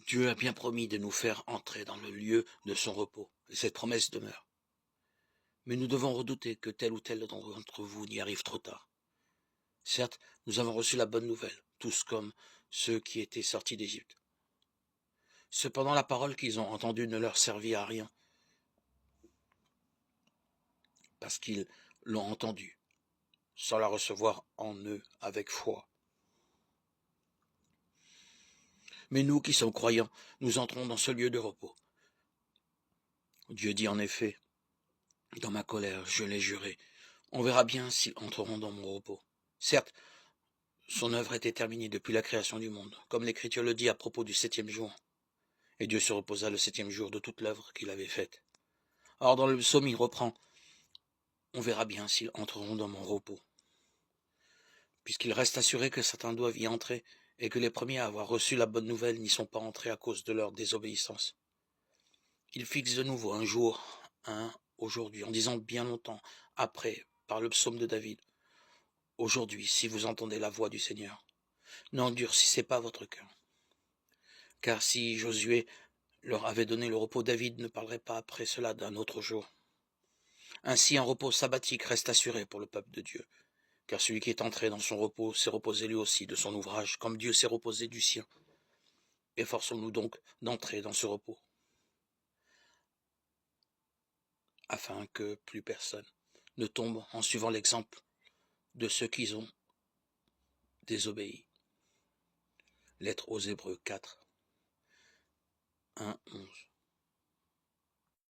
Dieu a bien promis de nous faire entrer dans le lieu de son repos, et cette promesse demeure. Mais nous devons redouter que tel ou tel d'entre vous n'y arrive trop tard. Certes, nous avons reçu la bonne nouvelle, tous comme ceux qui étaient sortis d'Égypte. Cependant, la parole qu'ils ont entendue ne leur servit à rien, parce qu'ils l'ont entendue, sans la recevoir en eux avec foi. Mais nous qui sommes croyants, nous entrons dans ce lieu de repos. Dieu dit en effet, dans ma colère, je l'ai juré, on verra bien s'ils entreront dans mon repos. Certes, son œuvre était terminée depuis la création du monde, comme l'Écriture le dit à propos du 7e jour. Et Dieu se reposa le 7e jour de toute l'œuvre qu'il avait faite. Or, dans le psaume, il reprend, on verra bien s'ils entreront dans mon repos. Puisqu'il reste assuré que certains doivent y entrer, et que les premiers à avoir reçu la bonne nouvelle n'y sont pas entrés à cause de leur désobéissance. Il fixe de nouveau un jour, aujourd'hui, en disant bien longtemps, après, par le psaume de David, aujourd'hui, si vous entendez la voix du Seigneur, n'endurcissez pas votre cœur. Car si Josué leur avait donné le repos, David ne parlerait pas après cela d'un autre jour. Ainsi un repos sabbatique reste assuré pour le peuple de Dieu, car celui qui est entré dans son repos s'est reposé lui aussi de son ouvrage, comme Dieu s'est reposé du sien. Efforçons-nous donc d'entrer dans ce repos, afin que plus personne ne tombe en suivant l'exemple de ceux qui ont désobéi. Lettre aux Hébreux 4, 1, 11.